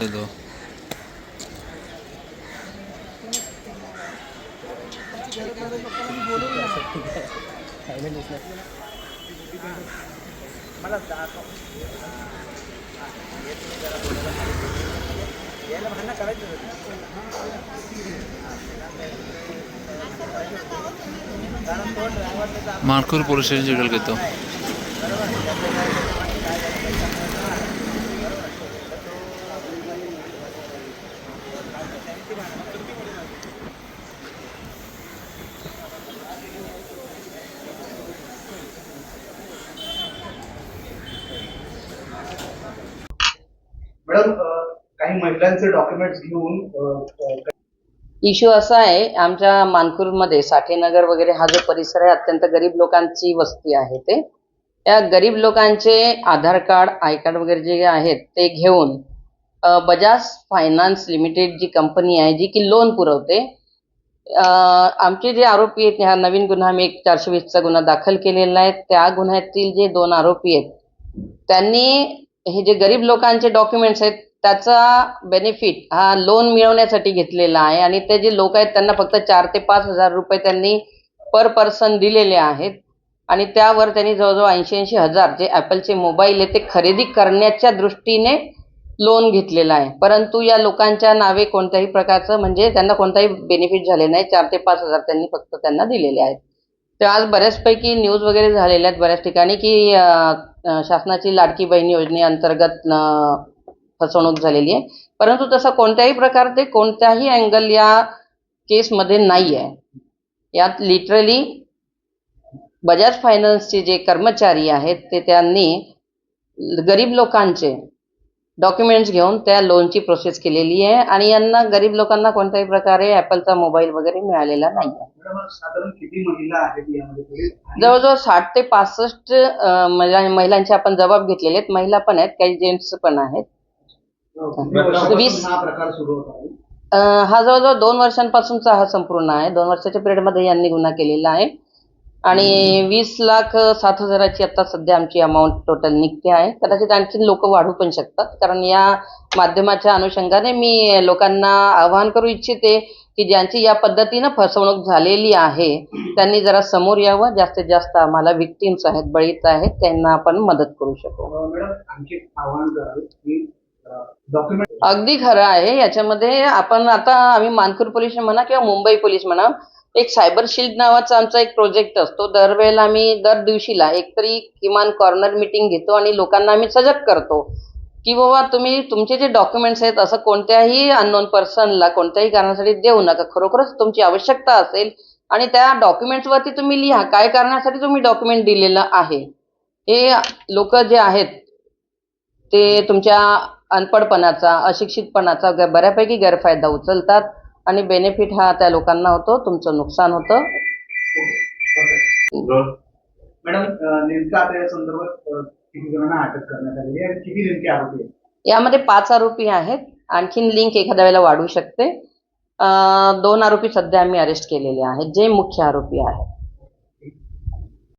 दे दो। मानखूर police station detail घेतो. Madam, काही महिलांचे डॉक्युमेंट्स घेऊन इश्यू असा आहे, आमच्या मानखुर्दमध्ये साठेनगर वगैरे हा जो परिसर आहे अत्यंत गरीब लोकांची वस्ती आहे. ते या गरीब लोकांचे आधार कार्ड, आय कार्ड वगैरे जे आहेत ते घेऊन बजाज फायनान्स लिमिटेड जी कंपनी आहे जी की लोन पुरवते, आमचे जे आरोपी आहेत, ह्या नवीन गुन्हा मी 420चा गुन्हा दाखल केलेला आहे. त्या गुन्ह्यातील जे 2 आरोपी आहेत त्यांनी हे जे गरीब लोकांचे डॉक्युमेंट्स आहेत त्याचा बेनिफिट हा लोन मिळवण्यासाठी घेतलेला आहे आणि ते जे लोक आहेत त्यांना फक्त 4 ते 5,000 रुपये त्यांनी पर पर्सन दिलेले आहेत आणि त्यावर त्यांनी जवळजवळ 80-80 हजार जे ॲपलचे मोबाईल आहे ते खरेदी करण्याच्या दृष्टीने लोन घेतलेला आहे. परंतु या लोकांच्या नावे कोणत्याही प्रकारचं म्हणजे त्यांना कोणताही बेनिफिट झाले नाही. 4 ते 5,000 त्यांनी फक्त त्यांना दिलेले आहेत. तर आज बऱ्याचपैकी न्यूज वगैरे झालेल्या आहेत बऱ्याच ठिकाणी की शासनाची लाडकी बहीण योजनेअंतर्गत फसवणूक झालेली आहे. परंतु तसं कोणत्याही प्रकारचे कोणत्याही अँगल या केसमध्ये नाही आहे. यात लिटरली बजाज फायनान्सचे जे कर्मचारी आहेत ते त्यांनी गरीब लोकांचे डॉक्युमेंट्स घेऊन त्या लोनची प्रोसेस केलेली आहे आणि यांना गरीब लोकांना कोणत्याही प्रकारे ॲपलचा मोबाईल वगैरे मिळालेला नाही आहे. साधारण किती महिला आहेत यामध्ये? जवळजवळ 60 ते 65 महिलांचे आपण जबाब घेतलेले आहेत. महिला पण आहेत, काही जेंट्स पण आहेत. 20 हा प्रकार सुरू होता. हा जवळजवळ 2 वर्षांपासूनचा हा संपूर्ण आहे. 2 वर्षाच्या पिरियडमध्ये यांनी गुन्हा केलेला आहे आणि 20,07,000ची आता सध्या आमची अमाऊंट टोटल निघते आहे. कदाचित आणखी लोक वाढू पण शकतात, कारण या माध्यमाच्या अनुषंगाने मी लोकांना आवाहन करू इच्छिते की ज्यांची या पद्धतीनं फसवणूक झालेली आहे त्यांनी जरा समोर यावं. जास्तीत जास्त आम्हाला विक्टिम्स आहेत, बळीत आहेत, त्यांना आपण मदत करू शकू. मॅडम, आणखी आवाहन कराल की अगदी खरं आहे. याच्यामध्ये आपण आता आम्ही मानखुर्द पोलीस म्हणा किंवा मुंबई पोलीस म्हणा, एक सायबर शिल्ड नावाचा आमचा एक प्रोजेक्ट असतो. दरवेळेला आम्ही दर दिवशीला एकतरी किमान कॉर्नर मीटिंग घेतो आणि लोकांना आम्ही सजग करतो की बाबा तुम्ही तुमचे जे डॉक्युमेंट्स आहेत असं कोणत्याही अननोन पर्सनला कोणत्याही कारणासाठी देऊ नका. खरोखरच तुमची आवश्यकता असेल आणि त्या डॉक्युमेंट्सवरती तुम्ही लिहा काय कारणासाठी तुम्ही डॉक्युमेंट दिलेलं आहे. हे लोक जे आहेत ते तुमच्या अनपडपणाचा, अशिक्षितपणाचा बऱ्यापैकी गैरफायदा उचलतात आणि बेनिफिट हा त्या लोकांना होतो, तुमचं नुकसान होतं. मॅडम, नेमका आता या संदर्भात किती जणांना अटक करण्यात आलेली आहे आणि किती नेमके आरोपी आहेत? यामध्ये 5 आरोपी आहेत. आणखीन लिंक एखाद्या वेळेला वाढू शकते. 2 आरोपी सध्या आम्ही अरेस्ट केलेले आहेत जे मुख्य आरोपी आहेत.